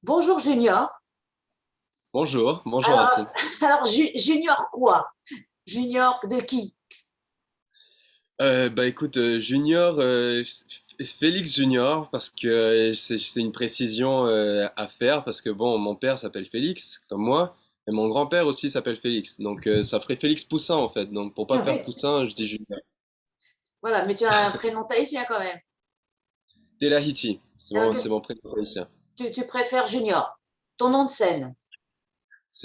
Bonjour Junior. Bonjour, bonjour Alors, Athènes. Junior quoi? Junior de qui? Écoute, Junior, Félix Junior, parce que c'est une précision à faire, parce que bon, mon père s'appelle Félix, comme moi, et mon grand-père aussi s'appelle Félix, donc ça ferait Félix Poussin en fait, donc pour pas faire Oui, Poussin, je dis Junior. voilà, mais tu as un prénom tahitien quand même. Delahiti, Alors, c'est mon prénom haïtien. tu préfères Junior, ton nom de scène.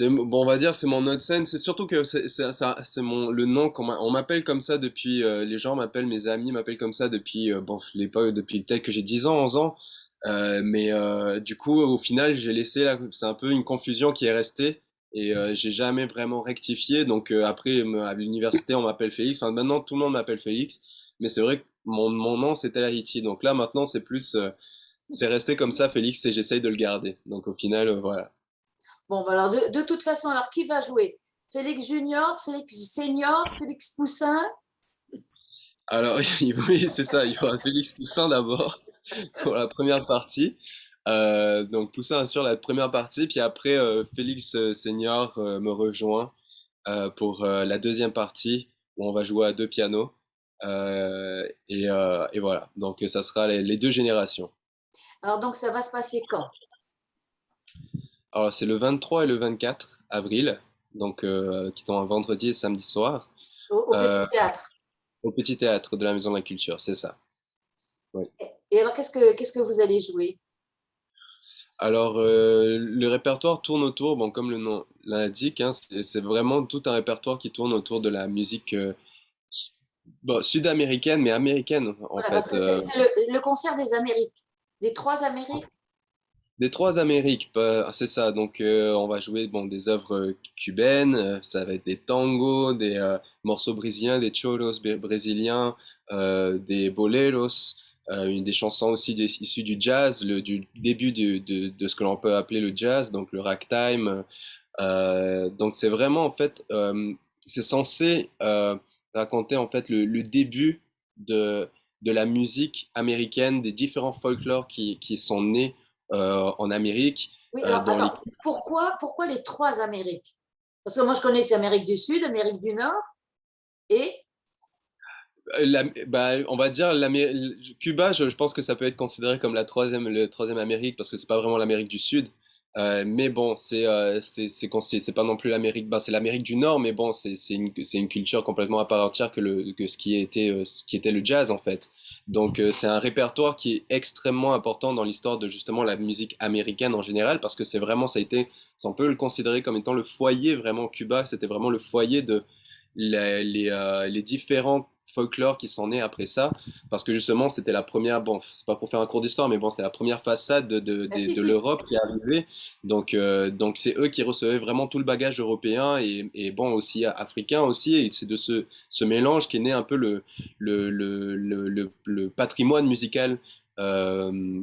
Bon, on va dire, c'est mon nom de scène. C'est surtout que c'est le nom on m'appelle comme ça depuis. Les gens m'appellent, mes amis m'appellent comme ça depuis. Bon, je l'ai pas depuis peut-être que j'ai 10 ans, 11 ans. Du coup, au final, j'ai laissé là. C'est un peu une confusion qui est restée et j'ai jamais vraiment rectifié. Donc après, à l'université, on m'appelle Félix. Enfin, maintenant, tout le monde m'appelle Félix. Mais c'est vrai que mon nom, c'était Lahiti. Donc là, maintenant, c'est plus. C'est resté comme ça, Félix, et j'essaye de le garder. Donc au final, voilà. Bon, bah alors de toute façon, alors qui va jouer? Félix Junior, Félix Senior, Félix Poussin? Alors, oui, c'est ça. Il y aura Félix Poussin d'abord pour la première partie. Donc, Poussin assure la première partie, puis après, Félix Senior me rejoint pour la deuxième partie où on va jouer à deux pianos. Et voilà. Donc, ça sera les deux générations. Alors donc ça va se passer quand? Alors, c'est le 23 et le 24 avril, donc qui sont un vendredi et samedi soir, Au Petit euh, Théâtre. au Petit Théâtre de la Maison de la Culture, c'est ça. Oui. Et alors qu'est-ce que vous allez jouer? Alors, le répertoire tourne autour, bon, comme le nom l'indique, hein, c'est vraiment tout un répertoire qui tourne autour de la musique s- bon, sud-américaine, mais américaine en Voilà, parce fait. que c'est le concert des Amériques, des trois Amériques. Des trois Amériques, c'est ça. Donc, on va jouer bon, des œuvres cubaines, ça va être des tangos, des morceaux brésiliens, des cholos brésiliens, des boleros, des chansons aussi issues du jazz, du début de ce que l'on peut appeler le jazz, donc le ragtime. Donc c'est vraiment en fait, c'est censé raconter en fait le début de, de la musique américaine, des différents folklores qui sont nés en Amérique, Oui, alors dans les attends, pourquoi les trois Amériques? Parce que moi je connaissais Amérique du Sud, Amérique du Nord et on va dire Cuba, je pense que ça peut être considéré comme le troisième Amérique parce que c'est pas vraiment l'Amérique du Sud. Mais bon, c'est pas non plus l'Amérique, c'est l'Amérique du Nord, mais bon, c'est une culture complètement à part entière que ce qui était le jazz en fait. Donc c'est un répertoire qui est extrêmement important dans l'histoire de justement la musique américaine en général parce que on peut le considérer comme étant le foyer vraiment Cuba, c'était vraiment le foyer de les différents folklore qui sont nés après ça, parce que justement c'était la première, bon, c'est pas pour faire un cours d'histoire, mais bon, c'était la première façade ah, si de si. l'Europe qui est arrivée, donc c'est eux qui recevaient vraiment tout le bagage européen et bon aussi africain aussi, et c'est de ce mélange qui est né un peu le patrimoine musical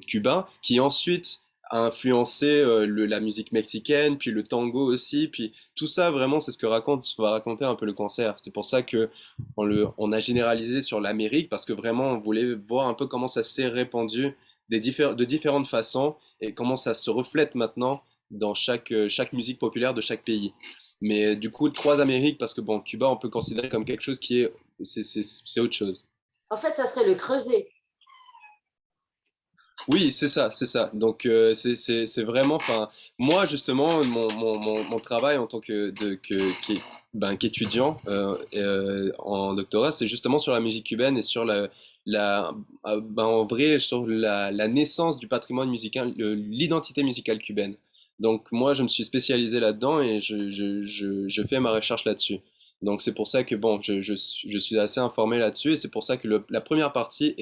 cubain, qui ensuite a influencé la musique mexicaine, puis le tango aussi, puis tout ça vraiment c'est ce que va raconter un peu le concert. C'est pour ça que on a généralisé sur l'Amérique parce que vraiment on voulait voir un peu comment ça s'est répandu de différentes façons et comment ça se reflète maintenant dans chaque musique populaire de chaque pays. Mais du coup, trois Amériques parce que bon, Cuba on peut considérer comme quelque chose qui est c'est autre chose. En fait, ça serait le creuset. Oui, c'est ça, c'est ça. Donc c'est vraiment, enfin, moi justement, mon travail en tant qu'étudiant en doctorat, c'est justement sur la musique cubaine et sur en vrai, sur la naissance du patrimoine musical, l'identité musicale cubaine. Donc moi, je me suis spécialisé là-dedans et je fais ma recherche là-dessus. Donc c'est pour ça que bon, je suis assez informé là-dessus et c'est pour ça que la première partie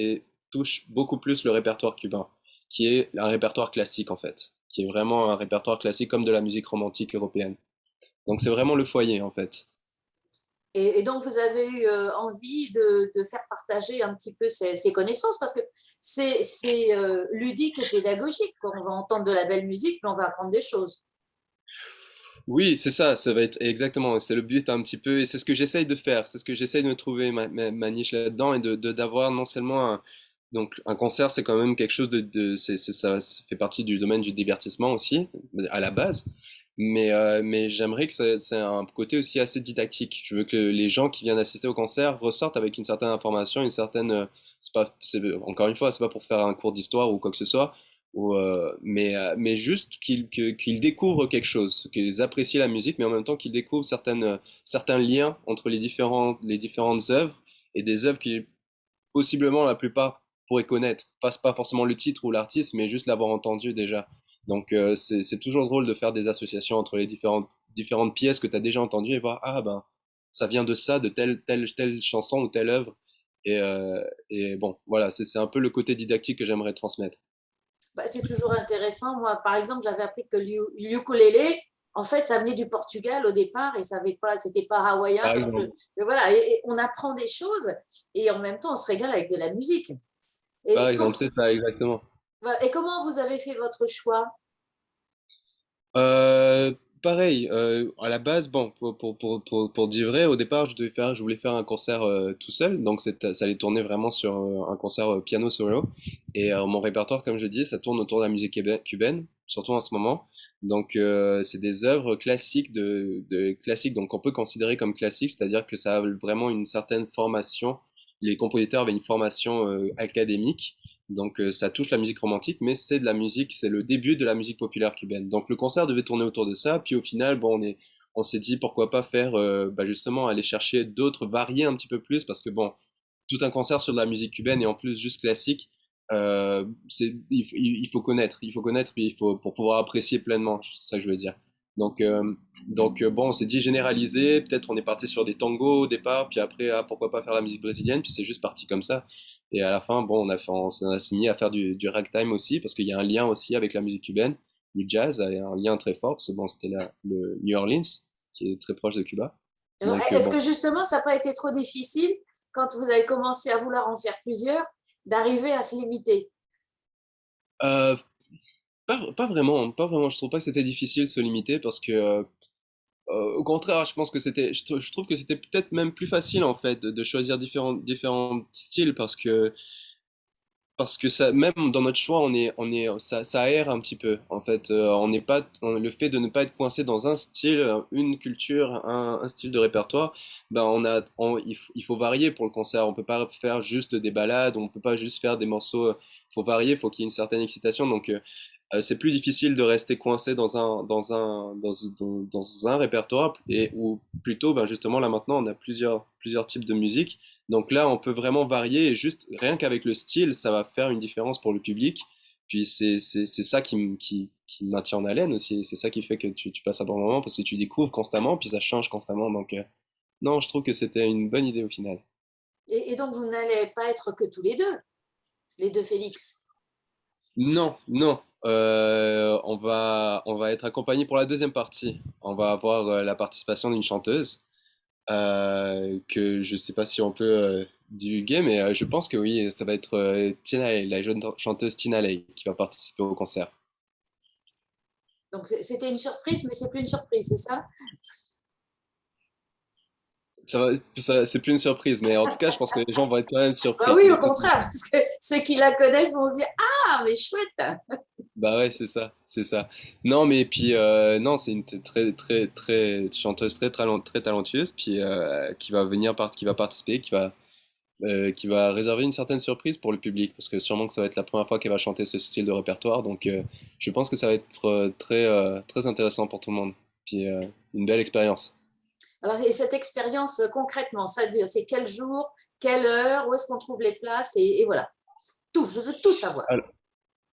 touche beaucoup plus le répertoire cubain qui est un répertoire classique en fait, qui est vraiment un répertoire classique comme de la musique romantique européenne. Donc c'est vraiment le foyer en fait. Et donc, vous avez eu envie de faire partager un petit peu ces connaissances parce que c'est ludique et pédagogique, quoi. On va entendre de la belle musique, mais on va apprendre des choses. Oui, c'est ça, ça va être exactement, c'est le but un petit peu, et c'est ce que j'essaye de faire, c'est ce que j'essaye de me trouver ma niche là-dedans et d'avoir non seulement Donc un concert, c'est quand même quelque chose ça fait partie du domaine du divertissement aussi, à la base. Mais j'aimerais que c'est un côté aussi assez didactique. Je veux que les gens qui viennent assister au concert ressortent avec une certaine information, une certaine... encore une fois, c'est pas pour faire un cours d'histoire ou quoi que ce soit, mais juste qu'ils découvrent quelque chose, qu'ils apprécient la musique, mais en même temps qu'ils découvrent certains liens entre les différentes œuvres et des œuvres qui possiblement la plupart pourraient connaître. Pas forcément le titre ou l'artiste, mais juste l'avoir entendu déjà. Donc c'est toujours drôle de faire des associations entre les différentes pièces que tu as déjà entendues et voir, ah ben, ça vient de ça, de telle chanson ou telle œuvre. Et bon, voilà, c'est un peu le côté didactique que j'aimerais transmettre. Bah, c'est toujours intéressant. Moi, par exemple, j'avais appris que l'ukulélé, en fait, ça venait du Portugal au départ et ça avait pas, c'était pas hawaïen. Par Donc exemple. voilà, et on apprend des choses et en même temps, on se régale avec de la musique. Par Et, exemple, c'est ça, exactement. voilà. Et comment vous avez fait votre choix? Euh, Pareil, à la base, bon, pour dire vrai, au départ, je voulais faire un concert tout seul, donc ça allait tourner vraiment sur un concert piano solo. Et mon répertoire, comme je dis, ça tourne autour de la musique cubaine, surtout en ce moment. Donc, c'est des œuvres classiques classiques, donc on peut considérer comme classiques, c'est-à-dire que ça a vraiment une certaine formation. Les compositeurs avaient une formation académique. Donc ça touche la musique romantique, mais c'est de la musique, c'est le début de la musique populaire cubaine. Donc le concert devait tourner autour de ça, puis au final, bon, on s'est dit pourquoi pas faire, bah, justement, aller chercher d'autres, varier un petit peu plus, parce que bon, tout un concert sur de la musique cubaine et en plus juste classique, il faut connaître, puis il faut pour pouvoir apprécier pleinement, c'est ça que je veux dire. Donc, euh, donc bon, on s'est dit généraliser, peut-être on est parti sur des tangos au départ, puis après, ah, pourquoi pas faire la musique brésilienne, puis c'est juste parti comme ça. Et à la fin, bon, on s'est mis à faire du ragtime aussi, parce qu'il y a un lien aussi avec la musique cubaine, du jazz, il y a un lien très fort, parce que bon, c'était le New Orleans, qui est très proche de Cuba. Alors, Donc est-ce bon, que justement, ça n'a pas été trop difficile quand vous avez commencé à vouloir en faire plusieurs, d'arriver à se limiter? euh, pas vraiment, pas vraiment. Je trouve pas que c'était difficile de se limiter parce que, au contraire, je pense que je trouve que c'était peut-être même plus facile en fait de choisir différents styles parce que ça, même dans notre choix, ça aère un petit peu. En fait, on n'est pas, le fait de ne pas être coincé dans un style, une culture, un style de répertoire, ben il faut varier pour le concert. On peut pas faire juste des ballades, on peut pas juste faire des morceaux. Il faut varier, il faut qu'il y ait une certaine excitation. Donc, c'est plus difficile de rester coincé dans un répertoire ou plutôt, ben justement, là maintenant, on a plusieurs types de musique. Donc là, on peut vraiment varier et juste rien qu'avec le style, ça va faire une différence pour le public. Puis c'est ça qui me maintient en haleine aussi. C'est ça qui fait que tu passes un bon moment parce que tu découvres constamment, puis ça change constamment. Donc non, je trouve que c'était une bonne idée au final. Et donc, vous n'allez pas être que tous les deux Félix. Non, non. On va être accompagné pour la deuxième partie. On va avoir la participation d'une chanteuse que je sais pas si on peut divulguer, mais je pense que oui, ça va être Tina Ley, la jeune chanteuse Tina Ley, qui va participer au concert. Donc, c'était une surprise, mais c'est plus une surprise, c'est ça? C'est plus une surprise, mais en tout cas, je pense que les gens vont être quand même Bah surpris. oui, au contraire, parce que ceux qui la connaissent vont se dire, ah, mais chouette! Bah ouais, c'est ça, c'est ça. Non, mais puis non, c'est une très chanteuse très talentueuse, puis qui va participer, qui va réserver une certaine surprise pour le public, parce que sûrement que ça va être la première fois qu'elle va chanter ce style de répertoire, donc je pense que ça va être très intéressant pour tout le monde, puis une belle expérience. Alors, et cette expérience, concrètement, ça dure, c'est quel jour, quelle heure, où est-ce qu'on trouve les places, et voilà. Tout, je veux tout savoir. Alors,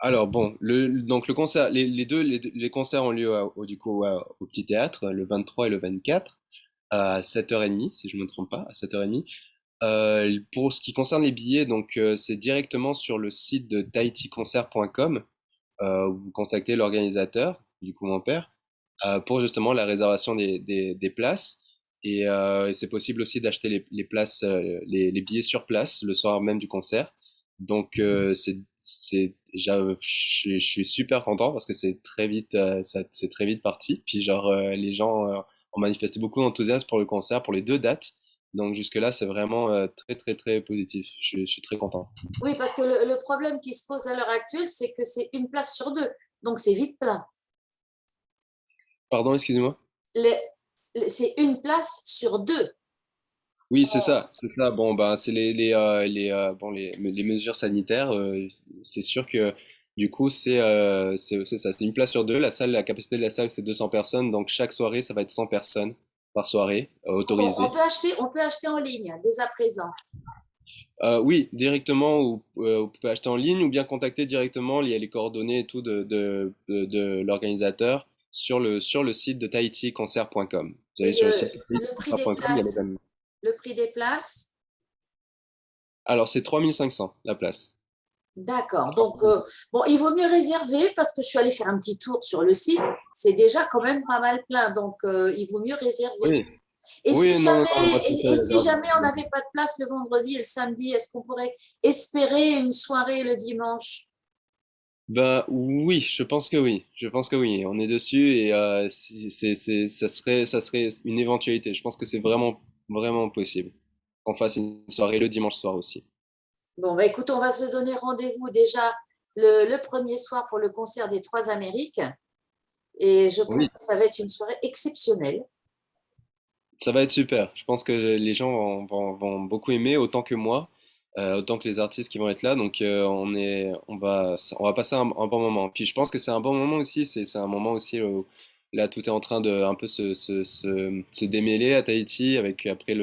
alors, bon, donc le concert, les concerts ont lieu du coup au Petit Théâtre le 23 et le 24 à 7h30, si je ne me trompe pas, à 7h30. Pour ce qui concerne les billets, donc c'est directement sur le site de tahiticoncert.com. Vous contactez l'organisateur, du coup mon père, pour justement la réservation des places. Et c'est possible aussi d'acheter les places, les billets sur place le soir même du concert. Donc je suis super content parce que c'est très vite, c'est très vite parti. Puis genre les gens ont manifesté beaucoup d'enthousiasme pour le concert, pour les deux dates. Donc jusque-là, c'est vraiment très, très, très positif. Je suis très content. Oui, parce que le problème qui se pose à l'heure actuelle, c'est que c'est une place sur deux. Donc, c'est vite plein. Pardon, excusez-moi? Les- c'est une place sur deux. Oui, c'est ça, c'est ça. Bon, ben, c'est les mesures sanitaires. C'est sûr que du coup, c'est ça. C'est une place sur deux. La salle, la capacité de la salle, c'est 200 personnes. Donc chaque soirée, ça va être 100 personnes par soirée, Donc, autorisées. on peut acheter en ligne dès à présent. Oui, directement, vous pouvez acheter en ligne ou bien contacter directement. Il y a les coordonnées et tout de l'organisateur sur le site de tahiticoncert.com. Vous allez Et sur le site le prix des tahiticoncert.com, il y a les places, amis. le prix des places, Alors, c'est 3500 la place. d'accord. Donc, bon, il vaut mieux réserver parce que je suis allée faire un petit tour sur le site. C'est déjà quand même pas mal plein. Donc, il vaut mieux réserver. Oui, oui, non, non, non, moi, tout Et est si réservé. jamais on n'avait pas de place le vendredi et le samedi, est-ce qu'on pourrait espérer une soirée le dimanche? Ben oui, je pense que oui. Je pense que oui. On est dessus et ça serait une éventualité. Je pense que c'est vraiment, vraiment possible qu'on fasse une soirée le dimanche soir aussi. Bon, bah, écoute, on va se donner rendez-vous déjà le premier soir pour le concert des Trois Amériques. Et je pense Oui, que ça va être une soirée exceptionnelle. ça va être super. Je pense que les gens vont beaucoup aimer autant que moi, autant que les artistes qui vont être là. Donc on va passer un bon moment. Puis je pense que c'est un bon moment aussi. C'est un moment aussi où là tout est en train de un peu se démêler à Tahiti avec après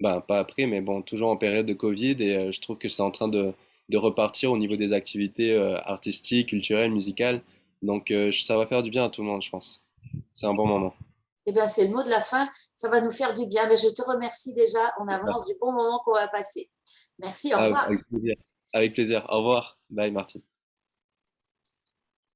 ben pas après, mais bon toujours en période de Covid et je trouve que c'est en train de repartir au niveau des activités artistiques, culturelles, musicales. Donc ça va faire du bien à tout le monde, je pense. C'est un bon moment. Eh bien, c'est le mot de la fin. Ça va nous faire du bien. Mais je te remercie déjà en avance du bon moment qu'on va passer. Merci, au Ah, revoir. avec plaisir. Avec plaisir. Au revoir. Bye, Martine.